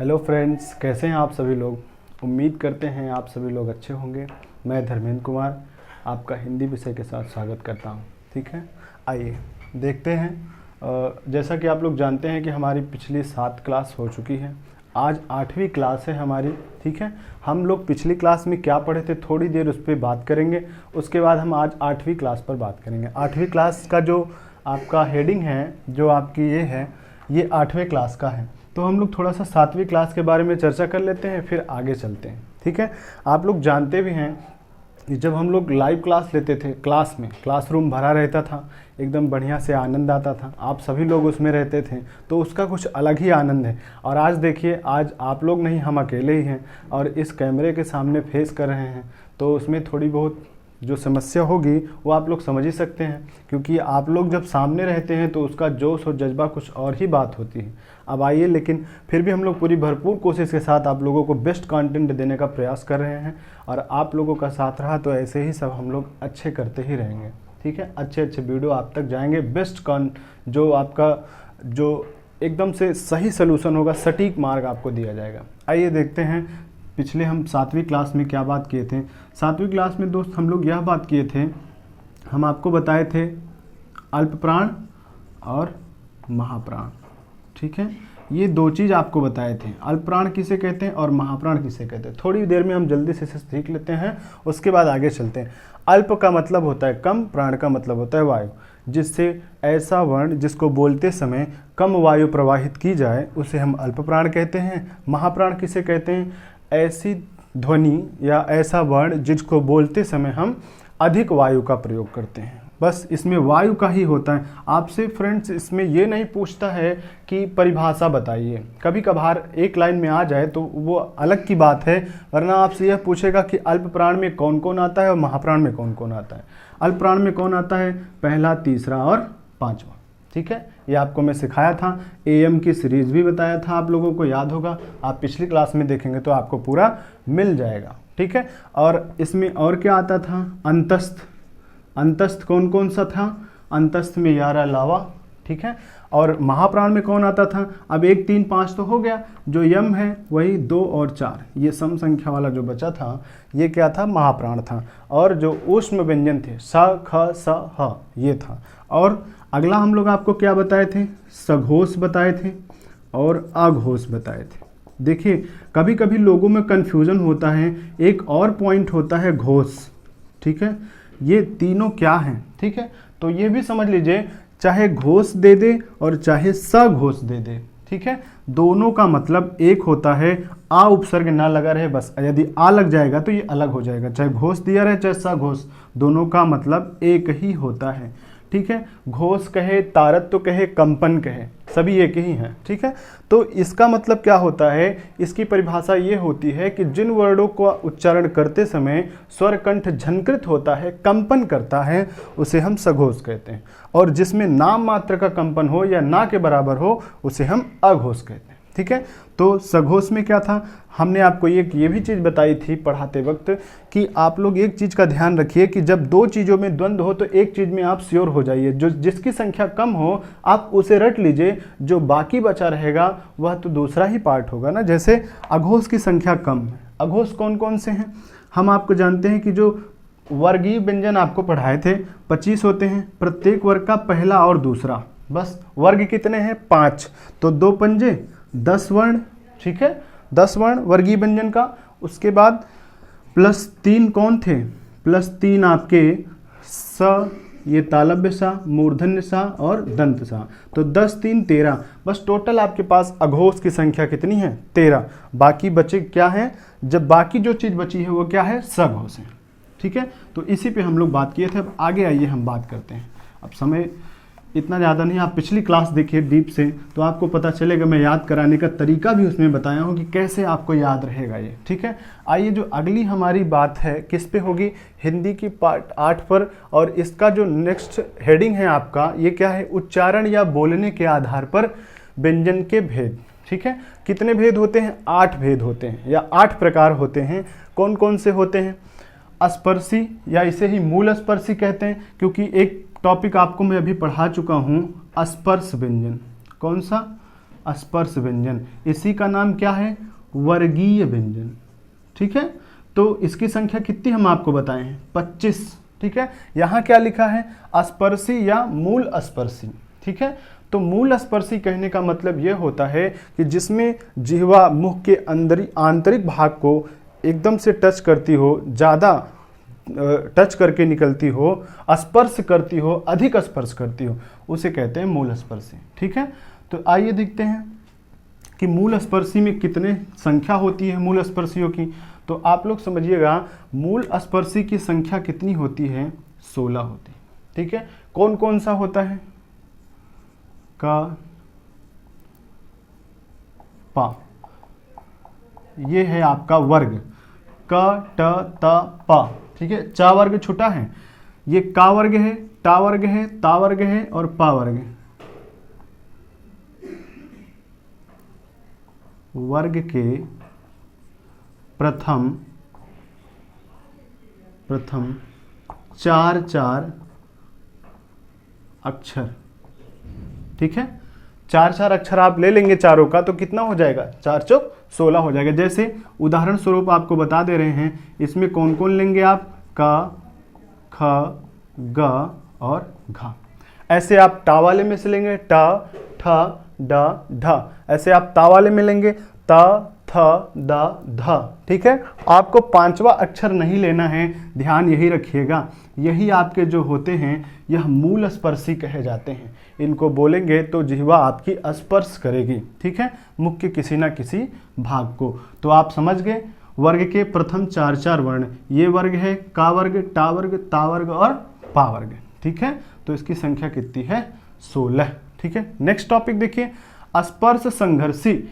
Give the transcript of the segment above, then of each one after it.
Hello friends, कैसे हैं आप सभी लोग। उम्मीद करते हैं आप सभी लोग अच्छे होंगे। मैं धर्मेंद्र कुमार आपका हिंदी विषय के साथ स्वागत करता हूं। ठीक है, आइए देखते हैं। जैसा कि आप लोग जानते हैं कि हमारी पिछली 7 क्लास हो चुकी है। आज 8वीं क्लास है हमारी। ठीक है, हम लोग पिछली क्लास में क्या पढ़े थे थोड़ी देर उस पर बात करेंगे। उसके बाद हम आज 8वीं क्लास पर बात करेंगे। 8वीं क्लास का जो आपका हेडिंग है, जो आपकी ये है, ये 8वें क्लास का है। तो हम लोग थोड़ा सा 7वीं क्लास के बारे में चर्चा कर लेते हैं, फिर आगे चलते हैं। ठीक है, आप लोग जानते भी हैं कि जब हम लोग लाइव क्लास लेते थे, क्लास में क्लासरूम भरा रहता था, एकदम बढ़िया से आनंद आता था, आप सभी लोग उसमें रहते थे, तो उसका कुछ अलग ही आनंद है। और आज देखिए, आज आप लोग नहीं, हम अकेले ही हैं और इस कैमरे के सामने फेस कर रहे हैं, तो उसमें थोड़ी बहुत जो समस्या होगी वो आप लोग समझ ही सकते हैं, क्योंकि आप लोग जब सामने रहते हैं तो उसका जोश और जज्बा कुछ और ही बात होती है। अब आइए, लेकिन फिर भी हम लोग पूरी भरपूर कोशिश के साथ आप लोगों को बेस्ट कंटेंट देने का प्रयास कर रहे हैं, और आप लोगों का साथ रहा तो ऐसे ही सब हम लोग अच्छे करते ही रहेंगे। ठीक है, अच्छे अच्छे वीडियो आप तक जाएंगे, बेस्ट जो आपका जो एकदम से सही सलूशन होगा, सटीक मार्ग आपको दिया जाएगा। आइए देखते हैं पिछले हम 7वीं क्लास में क्या बात किए थे। 7वीं क्लास में दोस्त हम लोग यह बात किए थे, हम आपको बताए थे अल्प प्राण और महाप्राण। ठीक है, ये 2 चीज़ आपको बताए थे, अल्प प्राण किसे कहते हैं और महाप्राण किसे कहते हैं। थोड़ी देर में हम जल्दी से सीख लेते हैं, उसके बाद आगे चलते हैं। अल्प का मतलब होता है कम, प्राण का मतलब होता है वायु। जिससे ऐसा वर्ण जिसको बोलते समय कम वायु प्रवाहित की जाए उसे हम अल्प प्राण कहते हैं। महाप्राण किसे कहते हैं, ऐसी ध्वनि या ऐसा वर्ण जिसको बोलते समय हम अधिक वायु का प्रयोग करते हैं। बस इसमें वायु का ही होता है। आपसे फ्रेंड्स इसमें ये नहीं पूछता है कि परिभाषा बताइए, कभी कभार एक लाइन में आ जाए तो वो अलग की बात है, वरना आपसे यह पूछेगा कि अल्प प्राण में कौन कौन आता है और महाप्राण में कौन कौन आता है। अल्प प्राण में कौन आता है, पहला, तीसरा और 5वां। ठीक है, ये आपको मैं सिखाया था, एएम की सीरीज भी बताया था, आप लोगों को याद होगा, आप पिछली क्लास में देखेंगे तो आपको पूरा मिल जाएगा। ठीक है, और इसमें और क्या आता था, अंतस्थ। अंतस्थ कौन कौन सा था, अंतस्थ में 11 लावा। ठीक है, और महाप्राण में कौन आता था, अब 1, 3, 5 तो हो गया, जो यम है वही 2 और 4, ये सम संख्या वाला जो बचा था ये क्या था, महाप्राण था। और जो ऊष्म व्यंजन थे स, ख, स, ह, ये था। और अगला हम लोग आपको क्या बताए थे, सघोष बताए थे और अघोष बताए थे। देखिए, कभी कभी लोगों में कन्फ्यूजन होता है, एक और पॉइंट होता है घोष। ठीक है, ये तीनों क्या हैं। ठीक है, तो ये भी समझ लीजिए, चाहे घोष दे दे और चाहे सघोष दे दे, ठीक है, दोनों का मतलब एक होता है। आ उपसर्ग ना लगा रहे बस, यदि आ लग जाएगा तो ये अलग हो जाएगा। चाहे घोष दिया रहे चाहे सघोष, दोनों का मतलब एक ही होता है। ठीक है, घोष कहे, तारत्व कहे, कंपन कहे, सभी एक ही हैं। ठीक है, तो इसका मतलब क्या होता है, इसकी परिभाषा ये होती है कि जिन वर्णों का उच्चारण करते समय स्वर कंठ झनकृत होता है, कंपन करता है, उसे हम सघोष कहते हैं। और जिसमें नाम मात्र का कंपन हो या ना के बराबर हो उसे हम अघोष कहते हैं। ठीक है, तो सघोष में क्या था, हमने आपको ये भी चीज़ बताई थी पढ़ाते वक्त कि आप लोग एक चीज़ का ध्यान रखिए कि जब 2 चीज़ों में द्वंद्व हो तो एक चीज़ में आप श्योर हो जाइए, जो जिसकी संख्या कम हो आप उसे रट लीजिए, जो बाकी बचा रहेगा वह तो दूसरा ही पार्ट होगा ना। जैसे अघोष की संख्या कम है, अघोष कौन कौन से हैं, हम आपको जानते हैं कि जो वर्गीय व्यंजन आपको पढ़ाए थे 25 होते हैं, प्रत्येक वर्ग का पहला और दूसरा, बस वर्ग कितने हैं 5, तो 2 पंजे 10 वर्ण। ठीक है, 10 वर्ण वर्गीय व्यंजन का। उसके बाद +3 कौन थे, +3 आपके स, ये तालव्य सा, मूर्धन्य सा और दंत सा, तो 10, 3, 13, बस टोटल आपके पास अघोष की संख्या कितनी है 13। बाकी बचे क्या है, जब बाकी जो चीज़ बची है वो क्या है, सघोष है। ठीक है, तो इसी पे हम लोग बात किए थे। अब आगे आइए हम बात करते हैं। अब समय इतना ज़्यादा नहीं, आप पिछली क्लास देखिए डीप से तो आपको पता चलेगा, मैं याद कराने का तरीका भी उसमें बताया हूँ कि कैसे आपको याद रहेगा ये। ठीक है, आइए जो अगली हमारी बात है किस पे होगी, हिंदी की पार्ट 8 पर, और इसका जो नेक्स्ट हेडिंग है आपका ये क्या है, उच्चारण या बोलने के आधार पर व्यंजन के भेद। ठीक है, कितने भेद होते हैं, 8 भेद होते हैं या 8 प्रकार होते हैं। कौन कौन से होते हैं, स्पर्शी या इसे ही मूल स्पर्शी कहते हैं, क्योंकि एक टॉपिक आपको मैं अभी पढ़ा चुका हूँ, स्पर्श व्यंजन। कौन सा, स्पर्श व्यंजन, इसी का नाम क्या है, वर्गीय व्यंजन। ठीक है, तो इसकी संख्या कितनी हम आपको बताए हैं, 25। ठीक है, यहाँ क्या लिखा है, स्पर्शी या मूल स्पर्शी। ठीक है, तो मूल स्पर्शी कहने का मतलब यह होता है कि जिसमें जिह्वा मुख के अंदरी आंतरिक भाग को एकदम से टच करती हो, ज़्यादा टच करके निकलती हो, स्पर्श करती हो, अधिक स्पर्श करती हो, उसे कहते हैं मूल स्पर्शी। ठीक है, तो आइए देखते हैं कि मूल स्पर्शी में कितने संख्या होती है मूल स्पर्शियों की। तो आप लोग समझिएगा, मूल स्पर्शी की संख्या कितनी होती है, 16 होती है। ठीक है, कौन कौन सा होता है, क प, ये है आपका वर्ग, क ट त प। ठीक है, चा वर्ग छुटा है, ये का वर्ग है, टा वर्ग है, ता वर्ग है और पा वर्ग है। वर्ग के प्रथम 4 अक्षर। ठीक है, 4 अक्षर आप ले लेंगे चारों का, तो कितना हो जाएगा, 4 चौक 16 हो जाएगा। जैसे उदाहरण स्वरूप आपको बता दे रहे हैं, इसमें कौन कौन लेंगे आप, क, ख, ग और घ। ऐसे आप टा वाले में से लेंगे, ट, ठ, ड, ढ। ऐसे आप ता वाले में लेंगे, त, थ, द, ध। ठीक है, आपको 5वां अक्षर नहीं लेना है, ध्यान यही रखिएगा। यही आपके जो होते हैं, यह मूल स्पर्शी कहे जाते हैं। इनको बोलेंगे तो जिह्वा आपकी स्पर्श करेगी। ठीक है, मुख के किसी ना किसी भाग को। तो आप समझ गए, वर्ग के प्रथम 4 वर्ण, ये वर्ग है, का वर्ग, टा वर्ग, ता वर्ग और पा वर्ग। ठीक है, तो इसकी संख्या कितनी है, 16। ठीक है, नेक्स्ट टॉपिक देखिए, स्पर्श संघर्षी।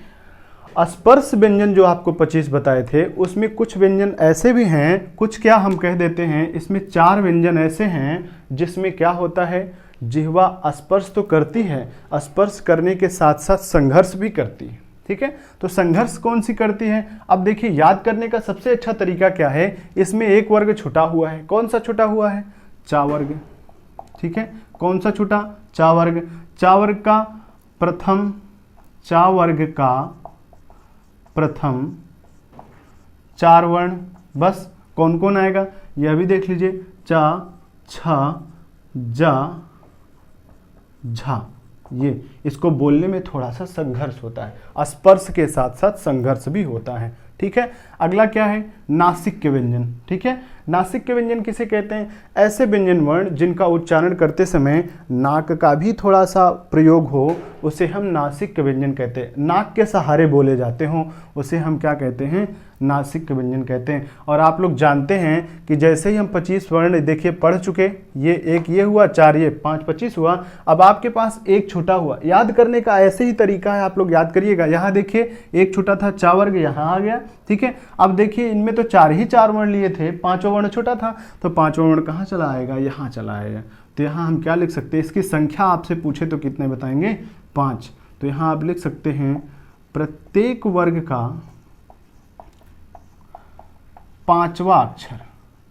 स्पर्श व्यंजन जो आपको 25 बताए थे, उसमें कुछ व्यंजन ऐसे भी हैं, कुछ क्या हम कह देते हैं, इसमें 4 व्यंजन ऐसे हैं जिसमें क्या होता है, जिह्वा स्पर्श तो करती है, स्पर्श करने के साथ साथ संघर्ष भी करती है। ठीक है, तो संघर्ष कौन सी करती है, अब देखिए याद करने का सबसे अच्छा तरीका क्या है, इसमें एक वर्ग छुटा हुआ है। कौन सा छुटा हुआ है, चा वर्ग। ठीक है, कौन सा छुटा, चा वर्ग। चा वर्ग का प्रथम, चा वर्ग का प्रथम 4 वर्ण, बस कौन कौन आएगा, यह भी देख लीजिए, च, छ, ज, झ। ये इसको बोलने में थोड़ा सा संघर्ष होता है, स्पर्श के साथ साथ संघर्ष भी होता है। ठीक है, अगला क्या है, नासिक के व्यंजन। ठीक है, नासिक के व्यंजन किसे कहते हैं, ऐसे व्यंजन वर्ण जिनका उच्चारण करते समय नाक का भी थोड़ा सा प्रयोग हो, उसे हम नासिक के व्यंजन कहते हैं। नाक के सहारे बोले जाते हों, उसे हम क्या कहते हैं, नासिक के व्यंजन कहते हैं। और आप लोग जानते हैं कि जैसे ही हम 25 वर्ण देखिए पढ़ चुके, ये एक ये हुआ, 4 ये, 5 25 हुआ। अब आपके पास एक छूटा हुआ, याद करने का ऐसे ही तरीका है, आप लोग याद करिएगा। यहाँ देखिए एक छूटा था, चा वर्ग यहाँ आ गया। ठीक है, अब देखिए इनमें तो 4 वर्ण लिए थे, 5वां वर्ण छोटा था, तो 5वां वर्ण कहाँ चला आएगा, यहाँ चला आएगा। तो यहाँ हम क्या लिख सकते हैं, इसकी संख्या आपसे पूछे तो कितने बताएंगे, 5। तो यहाँ आप लिख सकते हैं प्रत्येक वर्ग का 5वां अक्षर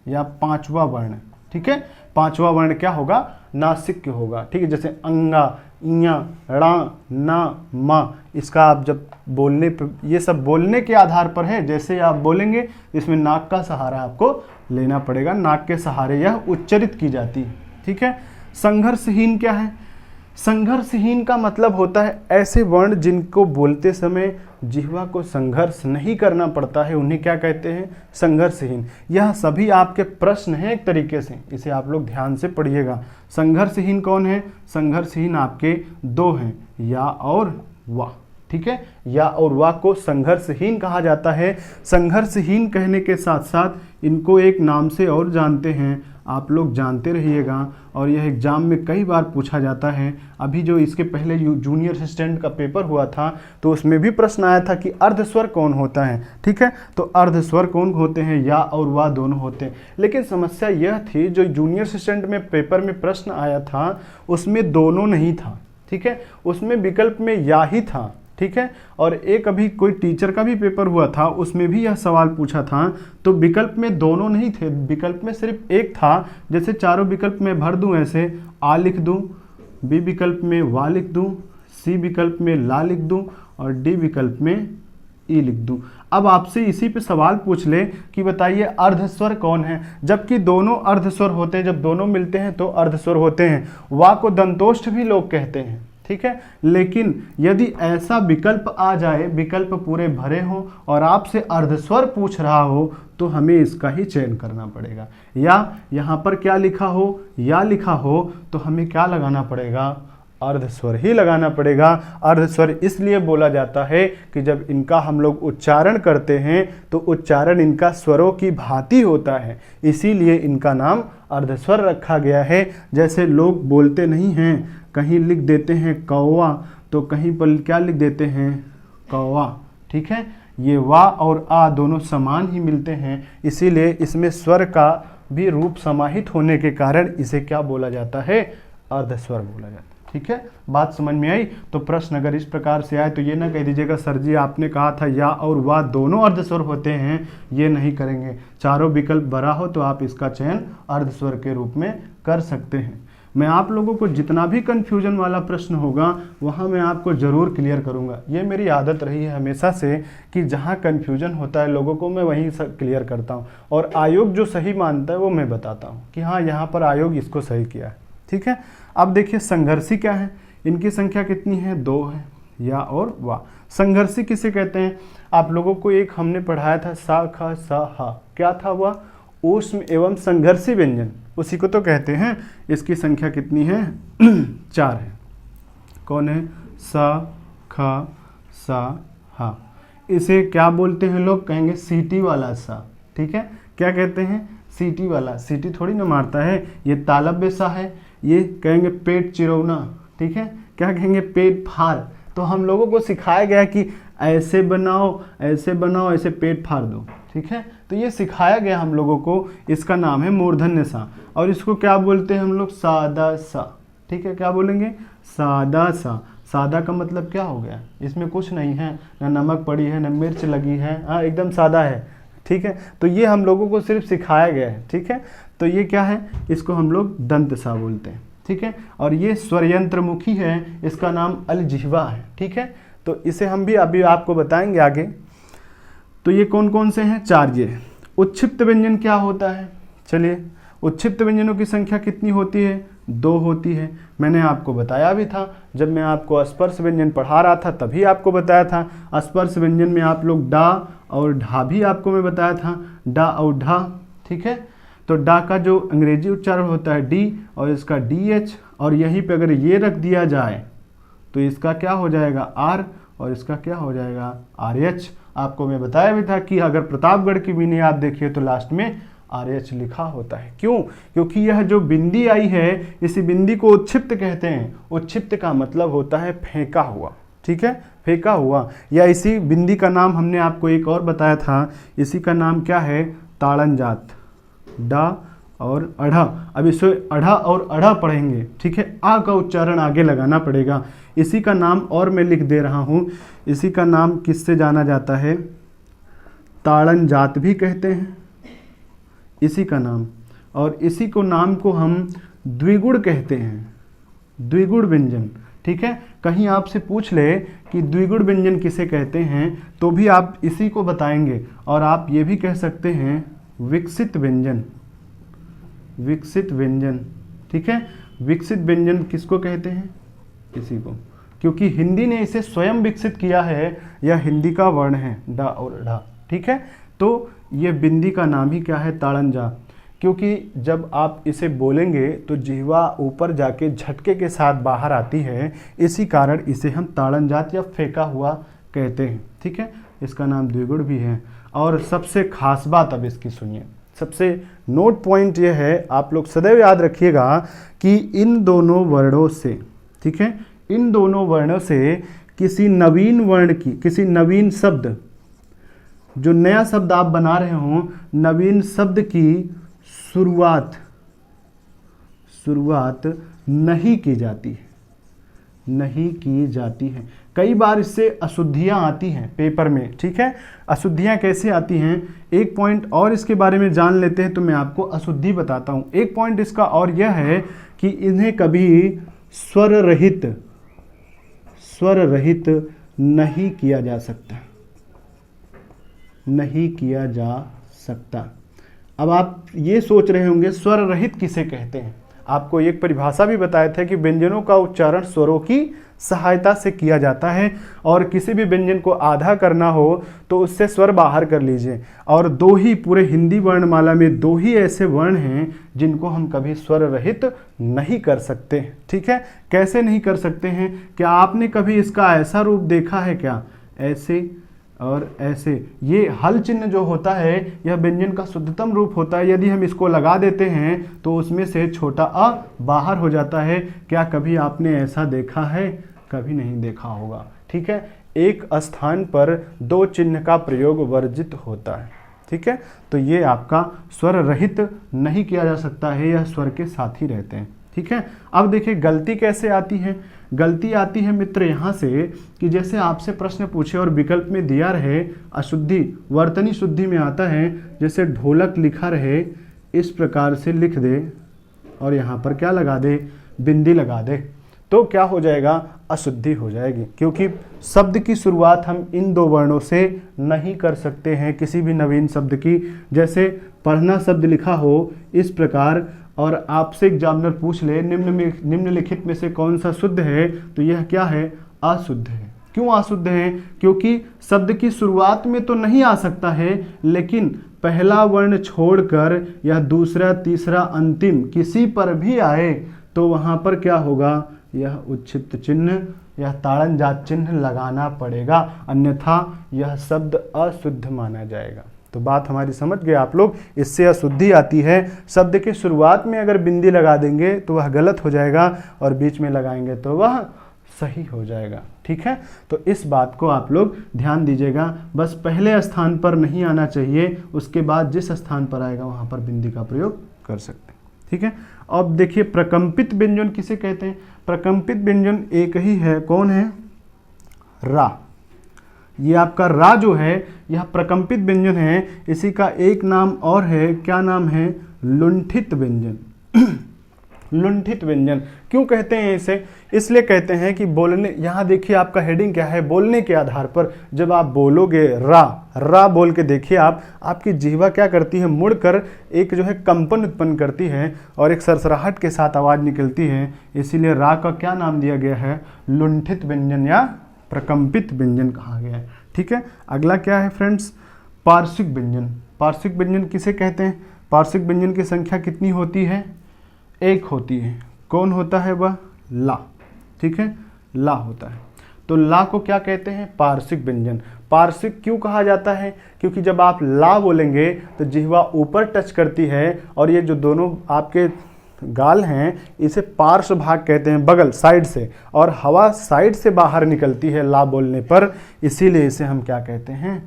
या 5वां वर्ण। ठीक है, 5वां वर्ण क्या होगा, नासिक होगा। ठीक है, जैसे अंगा, इया, ड़ा, ना, मा, इसका आप जब बोलने पे, ये सब बोलने के आधार पर है, जैसे आप बोलेंगे इसमें नाक का सहारा आपको लेना पड़ेगा, नाक के सहारे यह उच्चारित की जाती है। ठीक है, संघर्षहीन क्या है, संघर्षहीन का मतलब होता है ऐसे वर्ण जिनको बोलते समय जिह्वा को संघर्ष नहीं करना पड़ता है, उन्हें क्या कहते हैं, संघर्षहीन। यह सभी आपके प्रश्न हैं एक तरीके से, इसे आप लोग ध्यान से पढ़िएगा। संघर्षहीन कौन है, संघर्षहीन आपके 2 हैं, या और वा। ठीक है, या और वा को संघर्षहीन कहा जाता है। संघर्षहीन कहने के साथ साथ इनको एक नाम से और जानते हैं, आप लोग जानते रहिएगा, और यह एग्जाम में कई बार पूछा जाता है। अभी जो इसके पहले जूनियर असिस्टेंट का पेपर हुआ था, तो उसमें भी प्रश्न आया था कि अर्धस्वर कौन होता है। ठीक है, तो अर्धस्वर कौन होते हैं, या और वा दोनों होते हैं। लेकिन समस्या यह थी, जो जूनियर असिस्टेंट में पेपर में प्रश्न आया था, उसमें दोनों नहीं था। ठीक है, उसमें विकल्प में या ही था। ठीक है, और एक अभी कोई टीचर का भी पेपर हुआ था, उसमें भी यह सवाल पूछा था, तो विकल्प में दोनों नहीं थे, विकल्प में सिर्फ एक था। जैसे चारों विकल्प में भर दूं, ऐसे आ लिख दूं, बी विकल्प में वा लिख दूं, सी विकल्प में ला लिख दूं, और डी विकल्प में ई लिख दूं। अब आपसे इसी पे सवाल पूछ ले कि बताइए अर्धस्वर कौन है, जबकि दोनों अर्धस्वर होते हैं, जब दोनों मिलते हैं तो अर्धस्वर होते हैं। वा को दंतोष्ठ भी लोग कहते हैं, ठीक है। लेकिन यदि ऐसा विकल्प आ जाए, विकल्प पूरे भरे हों और आपसे अर्धस्वर पूछ रहा हो, तो हमें इसका ही चयन करना पड़ेगा। या यहाँ पर क्या लिखा हो, या लिखा हो, तो हमें क्या लगाना पड़ेगा, अर्धस्वर ही लगाना पड़ेगा। अर्धस्वर इसलिए बोला जाता है कि जब इनका हम लोग उच्चारण करते हैं तो उच्चारण इनका स्वरों की भांति होता है, इसीलिए इनका नाम अर्धस्वर रखा गया है। जैसे लोग बोलते नहीं हैं, कहीं लिख देते हैं कौवा, तो कहीं पर क्या लिख देते हैं, कौवा, ठीक है। ये वा और आ दोनों समान ही मिलते हैं, इसीलिए इसमें स्वर का भी रूप समाहित होने के कारण इसे क्या बोला जाता है, अर्धस्वर बोला जाता है, ठीक है। बात समझ में आई। तो प्रश्न अगर इस प्रकार से आए तो ये ना कह दीजिएगा सर जी आपने कहा था या और वा दोनों अर्धस्वर होते हैं, ये नहीं करेंगे। चारों विकल्प भरा हो तो आप इसका चयन अर्धस्वर के रूप में कर सकते हैं। मैं आप लोगों को जितना भी कन्फ्यूजन वाला प्रश्न होगा वहाँ मैं आपको ज़रूर क्लियर करूँगा। ये मेरी आदत रही है हमेशा से कि जहाँ कन्फ्यूजन होता है लोगों को मैं वहीं क्लियर करता हूँ, और आयोग जो सही मानता है वो मैं बताता हूँ कि हाँ यहाँ पर आयोग इसको सही किया है, ठीक है। अब देखिए संघर्षी क्या है, इनकी संख्या कितनी है, 2 है, या और वा। संघर्षी किसे कहते हैं, आप लोगों को एक हमने पढ़ाया था सा ख सा हा, क्या था वह, ऊष्म एवं संघर्षी व्यंजन, उसी को तो कहते हैं। इसकी संख्या कितनी है 4 है। कौन है, सा ख सा हा। इसे क्या बोलते हैं लोग, कहेंगे सीटी वाला सा, ठीक है। क्या कहते हैं, सीटी वाला, सीटी थोड़ी ना मारता है, ये तालव्य सा है। ये कहेंगे पेट चिरौना, ठीक है। क्या कहेंगे, पेट फाड़। तो हम लोगों को सिखाया गया कि ऐसे बनाओ, ऐसे बनाओ, ऐसे पेट फाड़ दो, ठीक है। तो ये सिखाया गया हम लोगों को। इसका नाम है मूर्धन्य सा, और इसको क्या बोलते हैं हम लोग, सादा सा, ठीक है। क्या बोलेंगे, सादा सा। सादा का मतलब क्या हो गया, इसमें कुछ नहीं है, ना नमक पड़ी है, ना मिर्च लगी है, हाँ एकदम सादा है, ठीक है। तो ये हम लोगों को सिर्फ सिखाया गया है, ठीक है। तो ये क्या है, इसको हम लोग दंत सा बोलते हैं, ठीक है। और ये स्वरयंत्रमुखी है, इसका नाम अलजिह्वा है, ठीक है। तो इसे हम भी अभी आपको बताएंगे आगे। तो ये कौन कौन से हैं, 4 ये। उच्छिप्त व्यंजन क्या होता है, चलिए। उच्छिप्त व्यंजनों की संख्या कितनी होती है, 2 होती है। मैंने आपको बताया भी था, जब मैं आपको स्पर्श व्यंजन पढ़ा रहा था तभी आपको बताया था। स्पर्श व्यंजन में आप लोग डा और ढा भी आपको मैं बताया था, डा और ढा, ठीक है। तो डा का जो अंग्रेजी उच्चारण होता है डी, और इसका DH, और यहीं पे अगर ये रख दिया जाए तो इसका क्या हो जाएगा आर, और इसका क्या हो जाएगा RH। आपको मैं बताया भी था कि अगर प्रतापगढ़ की बिंदी आप देखिए तो लास्ट में RH लिखा होता है। क्यों, क्योंकि यह जो बिंदी आई है इसी बिंदी को उच्छिप्त कहते हैं। उच्छिप्त का मतलब होता है फेंका हुआ, ठीक है, फेंका हुआ। या इसी बिंदी का नाम हमने आपको एक और बताया था, इसी का नाम क्या है, ताड़न जात, डा और अढ़ा। अब इसे अढ़ा और अढ़ा पढ़ेंगे, ठीक है। आ का उच्चारण आगे लगाना पड़ेगा। इसी का नाम और मैं लिख दे रहा हूँ, इसी का नाम किससे जाना जाता है, ताड़न जात भी कहते हैं इसी का नाम। और इसी को नाम को हम द्विगुण कहते हैं, द्विगुण व्यंजन, ठीक है। कहीं आपसे पूछ ले कि द्विगुण व्यंजन किसे कहते हैं तो भी आप इसी को बताएंगे। और आप ये भी कह सकते हैं विकसित व्यंजन, विकसित व्यंजन, ठीक है। विकसित व्यंजन किसको कहते हैं, इसी को, क्योंकि हिंदी ने इसे स्वयं विकसित किया है, यह हिंदी का वर्ण है डा और ढा, ठीक है। तो ये बिंदी का नाम ही क्या है, ताड़न जात, क्योंकि जब आप इसे बोलेंगे तो जिह्वा ऊपर जाके झटके के साथ बाहर आती है, इसी कारण इसे हम ताड़न जात या फेंका हुआ कहते हैं, ठीक है। इसका नाम द्विगुण भी है। और सबसे खास बात अब इसकी सुनिए, सबसे नोट पॉइंट यह है, आप लोग सदैव याद रखिएगा कि इन दोनों वर्णों से, ठीक है, इन दोनों वर्णों से किसी नवीन वर्ण की, किसी नवीन शब्द, जो नया शब्द आप बना रहे हो, नवीन शब्द की शुरुआत नहीं की जाती है, नहीं की जाती है। कई बार इससे अशुद्धियां आती हैं पेपर में, ठीक है। अशुद्धियां कैसे आती हैं, एक पॉइंट और इसके बारे में जान लेते हैं तो मैं आपको अशुद्धि बताता हूं। एक पॉइंट इसका और यह है कि इन्हें कभी स्वर रहित नहीं किया जा सकता, नहीं किया जा सकता। अब आप ये सोच रहे होंगे स्वर रहित किसे कहते हैं। आपको एक परिभाषा भी बताया था कि व्यंजनों का उच्चारण स्वरों की सहायता से किया जाता है, और किसी भी व्यंजन को आधा करना हो तो उससे स्वर बाहर कर लीजिए। और दो ही पूरे हिंदी वर्णमाला में दो ही ऐसे वर्ण हैं जिनको हम कभी स्वर रहित नहीं कर सकते। ठीक है, कैसे नहीं कर सकते हैं? क्या आपने कभी इसका ऐसा रूप देखा है क्या? ऐसे और ऐसे। ये हल चिन्ह जो होता है यह व्यंजन का शुद्धतम रूप होता है। यदि हम इसको लगा देते हैं तो उसमें से छोटा अ बाहर हो जाता है। क्या कभी आपने ऐसा देखा है? कभी नहीं देखा होगा। ठीक है, एक स्थान पर दो चिन्ह का प्रयोग वर्जित होता है। ठीक है, तो ये आपका स्वर रहित नहीं किया जा सकता है, यह स्वर के साथ ही रहते हैं। ठीक है, अब देखिए गलती कैसे आती है। गलती आती है मित्र यहाँ से कि जैसे आपसे प्रश्न पूछे और विकल्प में दिया रहे अशुद्धि, वर्तनी शुद्धि में आता है जैसे ढोलक लिखा रहे इस प्रकार से लिख दे और यहाँ पर क्या लगा दे? बिंदी लगा दे, तो क्या हो जाएगा? अशुद्धि हो जाएगी, क्योंकि शब्द की शुरुआत हम इन दो वर्णों से नहीं कर सकते हैं किसी भी नवीन शब्द की। जैसे पढ़ना शब्द लिखा हो इस प्रकार और आपसे एग्जामिनर पूछ ले निम्नलिखित में से कौन सा शुद्ध है, तो यह क्या है? अशुद्ध है। क्यों अशुद्ध है? क्योंकि शब्द की शुरुआत में तो नहीं आ सकता है, लेकिन पहला वर्ण छोड़कर यह दूसरा, तीसरा, अंतिम किसी पर भी आए तो वहां पर क्या होगा? यह उच्छित चिन्ह, यह ताड़न जात चिन्ह लगाना पड़ेगा, अन्यथा यह शब्द अशुद्ध माना जाएगा। तो बात हमारी समझ गए आप लोग। इससे अशुद्धि आती है। शब्द के शुरुआत में अगर बिंदी लगा देंगे तो वह गलत हो जाएगा और बीच में लगाएंगे तो वह सही हो जाएगा। ठीक है, तो इस बात को आप लोग ध्यान दीजिएगा। बस पहले स्थान पर नहीं आना चाहिए, उसके बाद जिस स्थान पर आएगा वहां पर बिंदी का प्रयोग कर सकते हैं। ठीक है, अब देखिए प्रकंपित व्यंजन किसे कहते हैं? प्रकंपित व्यंजन एक ही है, कौन है? रा। ये आपका रा जो है यह प्रकंपित व्यंजन है। इसी का एक नाम और है, क्या नाम है? लुंठित व्यंजन। लुंठित व्यंजन क्यों कहते हैं इसे? इसलिए कहते हैं कि बोलने, यहाँ देखिए आपका हेडिंग क्या है? बोलने के आधार पर जब आप बोलोगे रा, रा बोल के देखिए आप, आपकी जिह्वा क्या करती है? मुड़कर एक जो है कंपन उत्पन्न करती है और एक सरसराहट के साथ आवाज निकलती है। इसीलिए रा का क्या नाम दिया गया है? लुंठित व्यंजन या प्रकंपित व्यंजन कहा गया है। ठीक है, अगला क्या है फ्रेंड्स? पार्श्विक व्यंजन। पार्श्विक व्यंजन किसे कहते हैं? पार्श्विक व्यंजन की संख्या कितनी होती है? एक होती है। कौन होता है वह? ला। ठीक है, ला होता है। तो ला को क्या कहते हैं? पार्श्विक व्यंजन। पार्श्विक क्यों कहा जाता है? क्योंकि जब आप ला बोलेंगे तो जिह्वा ऊपर टच करती है और ये जो दोनों आपके गाल हैं इसे पार्श्व भाग कहते हैं, बगल, साइड से, और हवा साइड से बाहर निकलती है ला बोलने पर, इसीलिए इसे हम क्या कहते हैं?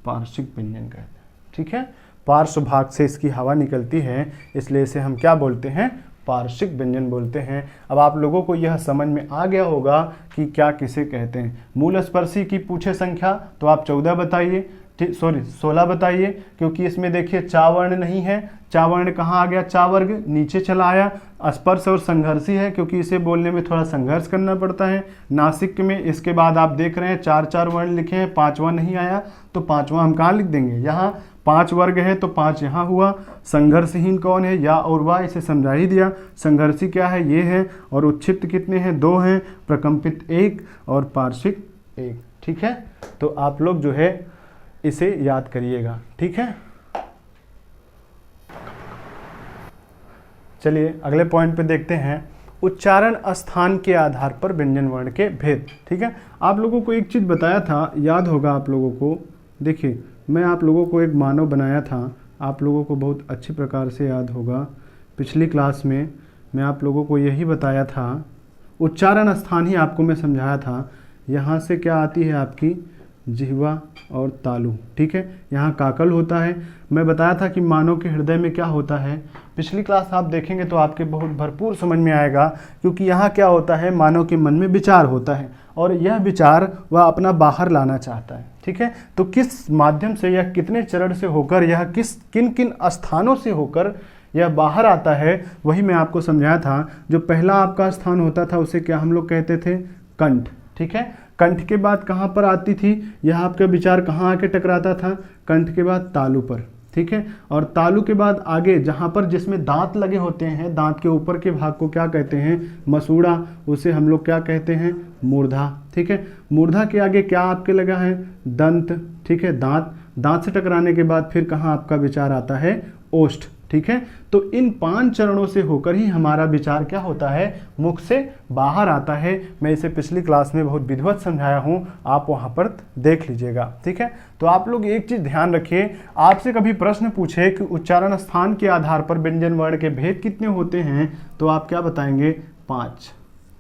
पार्श्विक व्यंजन कहते हैं। ठीक है, पार्श्व भाग से इसकी हवा निकलती है, इसलिए इसे हम क्या बोलते हैं? पार्श्विक व्यंजन बोलते हैं। अब आप लोगों को यह समझ में आ गया होगा कि क्या किसे कहते हैं। मूल स्पर्शी की पूछे संख्या तो आप 14 बताइए, 16 बताइए, क्योंकि इसमें देखिए चावर्ण नहीं है। चावर्ण कहाँ आ गया? चावर्ग नीचे चला आया। स्पर्श और संघर्षी है क्योंकि इसे बोलने में थोड़ा संघर्ष करना पड़ता है। नासिक में इसके बाद आप देख रहे हैं 4 वर्ण लिखे हैं, 5वां नहीं आया, तो 5वां हम कहाँ लिख देंगे? यहाँ 5 वर्ग है तो 5 यहाँ हुआ। संघर्षहीन कौन है? या और वाह, इसे समझा ही दिया। संघर्षी क्या है? ये है। और उच्छित कितने हैं? 2 हैं। प्रकंपित 1 और पार्श्विक 1। ठीक है, तो आप लोग जो है इसे याद करिएगा। ठीक है, चलिए अगले पॉइंट पे देखते हैं। उच्चारण स्थान के आधार पर व्यंजन वर्ण के भेद। ठीक है, आप लोगों को एक चीज़ बताया था, याद होगा आप लोगों को। देखिए मैं आप लोगों को एक मानव बनाया था, आप लोगों को बहुत अच्छी प्रकार से याद होगा। पिछली क्लास में मैं आप लोगों को यही बताया था, उच्चारण स्थान ही आपको मैं समझाया था। यहाँ से क्या आती है आपकी? जिह्वा और तालु। ठीक है, यहाँ काकल होता है। मैं बताया था कि मानव के हृदय में क्या होता है। पिछली क्लास आप देखेंगे तो आपके बहुत भरपूर समझ में आएगा, क्योंकि यहाँ क्या होता है? मानव के मन में विचार होता है और यह विचार वह अपना बाहर लाना चाहता है। ठीक है, तो किस माध्यम से, यह कितने चरण से होकर, यह किन किन स्थानों से होकर यह बाहर आता है, वही मैं आपको समझाया था। जो पहला आपका स्थान होता था उसे क्या हम लोग कहते थे? कंठ। ठीक है, कंठ के बाद कहाँ पर आती थी, यह आपका विचार कहाँ आके टकराता था, कंठ के बाद तालु पर, ठीक है। और तालु के बाद आगे जहाँ पर जिसमें दांत लगे होते हैं, दांत के ऊपर के भाग को क्या कहते हैं, मसूड़ा, उसे हम लोग क्या कहते हैं, मूर्धा, ठीक है। मूर्धा के आगे क्या आपके लगा है, दंत, ठीक है, दांत, दांत से टकराने के बाद फिर कहाँ आपका विचार आता है, ओष्ठ, ठीक है। तो इन 5 चरणों से होकर ही हमारा विचार क्या होता है, मुख से बाहर आता है। मैं इसे पिछली क्लास में बहुत विधिवत समझाया हूँ, आप वहाँ पर देख लीजिएगा, ठीक है। तो आप लोग एक चीज़ ध्यान रखिए, आपसे कभी प्रश्न पूछे कि उच्चारण स्थान के आधार पर व्यंजन वर्ण के भेद कितने होते हैं, तो आप क्या बताएंगे, 5,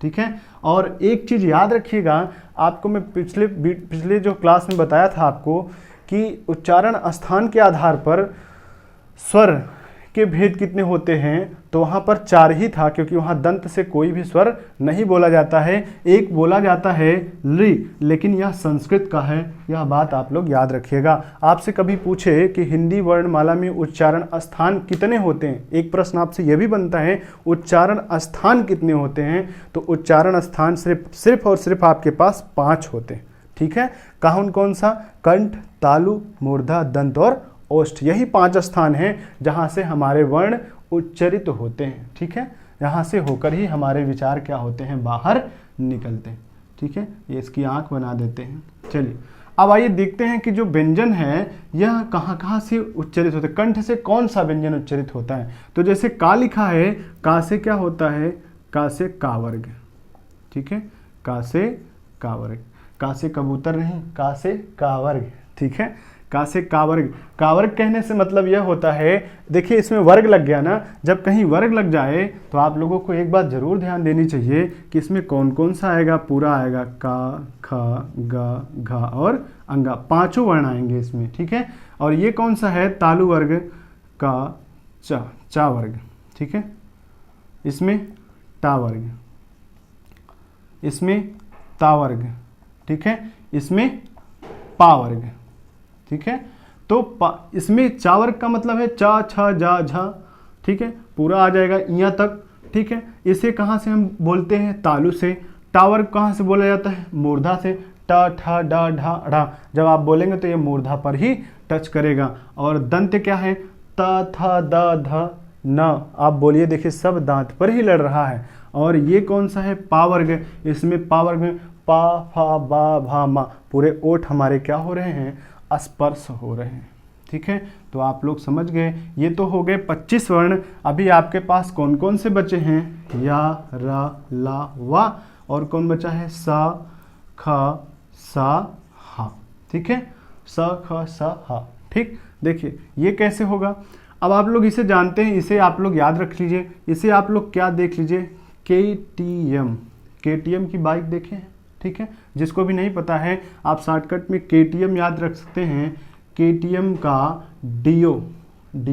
ठीक है। और एक चीज़ याद रखिएगा, आपको मैं पिछले जो क्लास में बताया था आपको कि उच्चारण स्थान के आधार पर स्वर के भेद कितने होते हैं, तो वहाँ पर 4 ही था, क्योंकि वहाँ दंत से कोई भी स्वर नहीं बोला जाता है, एक बोला जाता है ली, लेकिन यह संस्कृत का है, यह बात आप लोग याद रखिएगा। आपसे कभी पूछे कि हिंदी वर्णमाला में उच्चारण स्थान कितने होते हैं, एक प्रश्न आपसे यह भी बनता है उच्चारण स्थान कितने होते हैं, तो उच्चारण स्थान सिर्फ और सिर्फ आपके पास 5 होते हैं, ठीक है। कौन सा, कंठ, तालु, मूर्धा, दंत और ओष्ठ, यही 5 स्थान हैं जहाँ से हमारे वर्ण उच्चरित होते हैं, ठीक है। यहाँ से होकर ही हमारे विचार क्या होते हैं, बाहर निकलते हैं, ठीक है। ये इसकी आंख बना देते हैं। चलिए अब आइए देखते हैं कि जो व्यंजन है यह कहाँ कहाँ से उच्चरित होते हैं, कंठ से कौन सा व्यंजन उच्चरित होता है। तो जैसे का लिखा है, का से क्या होता है, का से का वर्ग, ठीक है, का से का वर्ग, का से कबूतर नहीं, का से का वर्ग, ठीक है, का से का वर्ग। का वर्ग कहने से मतलब यह होता है, देखिए इसमें वर्ग लग गया ना, जब कहीं वर्ग लग जाए तो आप लोगों को एक बात जरूर ध्यान देनी चाहिए कि इसमें कौन कौन सा आएगा, पूरा आएगा, का, ख, ग, घ और अंगा, 5 वर्ण आएंगे इसमें, ठीक है। और ये कौन सा है, तालु वर्ग, का, चा वर्ग, ठीक है, इसमें टा वर्ग, इसमें ता वर्ग, ठीक है, इसमें पा वर्ग, ठीक है। तो इसमें चा वर्ग का मतलब है चा, छ, जा, झा, ठीक है, पूरा आ जाएगा यहाँ तक, ठीक है। इसे कहाँ से हम बोलते हैं, तालु से। टा वर्ग कहाँ से बोला जाता है, मूर्धा से, टा, ठा, डा, ढा, ढ़ा, जब आप बोलेंगे तो ये मूर्धा पर ही टच करेगा। और दंत क्या है, ता, था, दा, ध, न, आप बोलिए, देखिए सब दांत पर ही लड़ रहा है। और ये कौन सा है, पा वर्ग, इसमें पा वर्ग में पा, फा, बा, भा, मा, पूरे ओठ हमारे क्या हो रहे हैं, स्पर्श हो रहे हैं, ठीक है। तो आप लोग समझ गए, ये तो हो गए 25 वर्ण। अभी आपके पास कौन कौन से बचे हैं, या, रा, ला, वा, और कौन बचा है, सा, ख, सा, हा, ठीक है, स, ख, स, हा, ठीक। देखिए ये कैसे होगा, अब आप लोग इसे जानते हैं, इसे आप लोग याद रख लीजिए, इसे आप लोग क्या देख लीजिए, KTM, KTM की बाइक देखें, ठीक है। जिसको भी नहीं पता है आप शॉर्टकट में KTM याद रख सकते हैं। KTM का डियो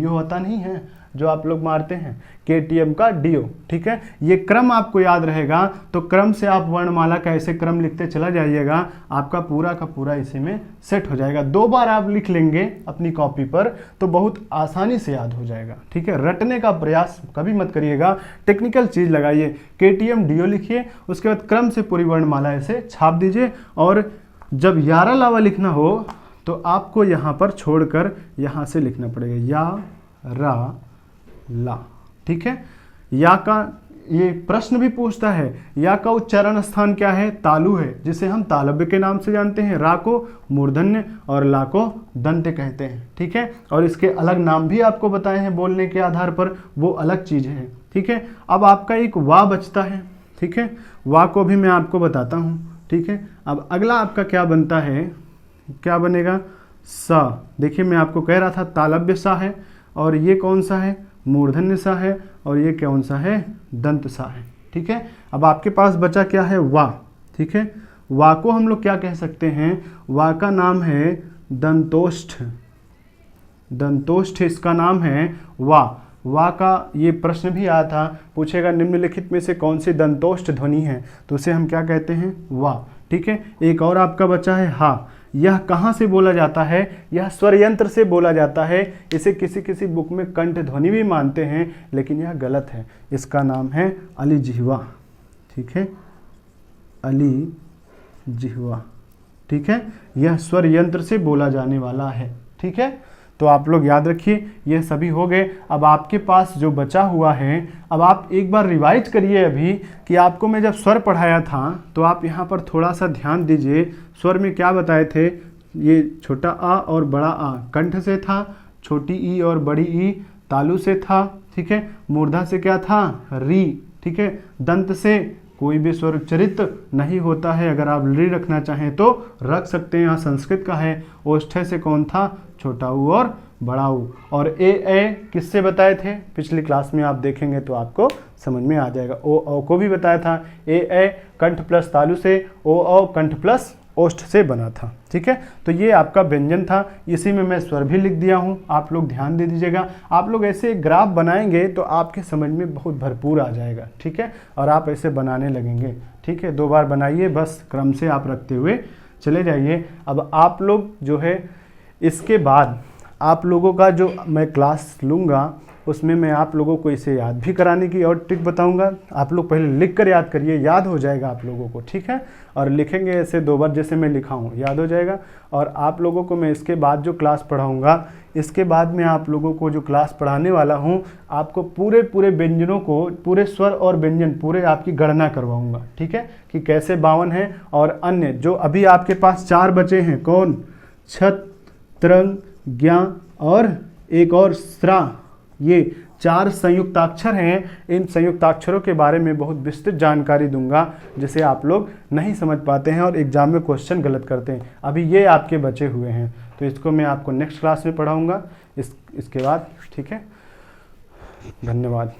होता नहीं है जो आप लोग मारते हैं, KTM का डियो, ठीक है। ये क्रम आपको याद रहेगा, तो क्रम से आप वर्णमाला का ऐसे क्रम लिखते चला जाइएगा, आपका पूरा का पूरा इसी में सेट हो जाएगा। 2 बार आप लिख लेंगे अपनी कॉपी पर तो बहुत आसानी से याद हो जाएगा, ठीक है। रटने का प्रयास कभी मत करिएगा, टेक्निकल चीज़ लगाइए, KTM डियो लिखिए, उसके बाद क्रम से पूरी वर्णमाला ऐसे छाप दीजिए। और जब यारा लावा लिखना हो तो आपको यहाँ पर छोड़कर यहाँ से लिखना पड़ेगा, या, रा, ला, ठीक है। या का ये प्रश्न भी पूछता है, या का उच्चारण स्थान क्या है, तालु है, जिसे हम तालव्य के नाम से जानते हैं। रा को मूर्धन्य और ला को दंत कहते हैं, ठीक है। और इसके अलग नाम भी आपको बताए हैं बोलने के आधार पर, वो अलग चीज़ है, ठीक है। अब आपका एक वा बचता है, ठीक है, वा को भी मैं आपको बताता हूँ, ठीक है। अब अगला आपका क्या बनता है, क्या बनेगा, सा। देखिए मैं आपको कह रहा था तालव्य सा है, और ये कौन सा है, मूर्धन्य सा है, और ये कौन सा है, दंत सा है, ठीक है। अब आपके पास बचा क्या है, वा, ठीक है। वा को हम लोग क्या कह सकते हैं, वा का नाम है दंतोष्ठ, दंतोष्ठ इसका नाम है वा। वा का ये प्रश्न भी आया था, पूछेगा निम्नलिखित में से कौन सी दंतोष्ठ ध्वनि है, तो उसे हम क्या कहते हैं, वा, ठीक है। एक और आपका बचा है हा। यह कहाँ से बोला जाता है, यह स्वर यंत्र से बोला जाता है। इसे किसी किसी बुक में कंठ ध्वनि भी मानते हैं, लेकिन यह गलत है। इसका नाम है अली जिह्वा, ठीक है, अली जिह्वा, ठीक है। यह स्वर यंत्र से बोला जाने वाला है, ठीक है। तो आप लोग याद रखिए, ये सभी हो गए। अब आपके पास जो बचा हुआ है, अब आप एक बार रिवाइज करिए अभी कि आपको मैं जब स्वर पढ़ाया था तो आप यहाँ पर थोड़ा सा ध्यान दीजिए। स्वर में क्या बताए थे, ये छोटा आ और बड़ा आ कंठ से था, छोटी ई और बड़ी ई तालु से था, ठीक है। मूर्धा से क्या था, री, ठीक है। दंत से कोई भी स्वर उच्चरित नहीं होता है, अगर आप री रखना चाहें तो रख सकते हैं, यहाँ संस्कृत का है। ओष्ठे से कौन था, छोटा ऊ और बड़ा ऊ। और ए किससे बताए थे, पिछली क्लास में आप देखेंगे तो आपको समझ में आ जाएगा। ओ को भी बताया था, ए कंठ प्लस तालु से, ओ कंठ प्लस ओष्ठ से बना था, ठीक है। तो ये आपका व्यंजन था, इसी में मैं स्वर भी लिख दिया हूँ, आप लोग ध्यान दे दीजिएगा। आप लोग ऐसे ग्राफ बनाएंगे तो आपके समझ में बहुत भरपूर आ जाएगा, ठीक है। और आप ऐसे बनाने लगेंगे, ठीक है। 2 बार बनाइए, बस क्रम से आप रखते हुए चले जाइए। अब आप लोग जो है इसके बाद आप लोगों का जो मैं क्लास लूँगा उसमें मैं आप लोगों को इसे याद भी कराने की और ट्रिक बताऊंगा। आप लोग पहले लिख कर याद करिए, याद हो जाएगा आप लोगों को, ठीक है। और लिखेंगे ऐसे 2 बार, जैसे मैं लिखा हूँ याद हो जाएगा। और आप लोगों को मैं इसके बाद जो क्लास पढ़ाऊँगा, इसके बाद मैं आप लोगों को जो क्लास पढ़ाने वाला हूँ, आपको पूरे व्यंजनों को, पूरे स्वर और व्यंजन पूरे आपकी गणना करवाऊँगा, ठीक है। कि कैसे 52 है, और अन्य जो अभी आपके पास 4 बचे हैं, कौन, छत, त्रंग, ज्ञा और एक और स्रा, ये 4 संयुक्ताक्षर हैं। इन संयुक्ताक्षरों के बारे में बहुत विस्तृत जानकारी दूंगा, जिसे आप लोग नहीं समझ पाते हैं और एग्जाम में क्वेश्चन गलत करते हैं। अभी ये आपके बचे हुए हैं, तो इसको मैं आपको नेक्स्ट क्लास में पढ़ाऊंगा इसके बाद, ठीक है। धन्यवाद।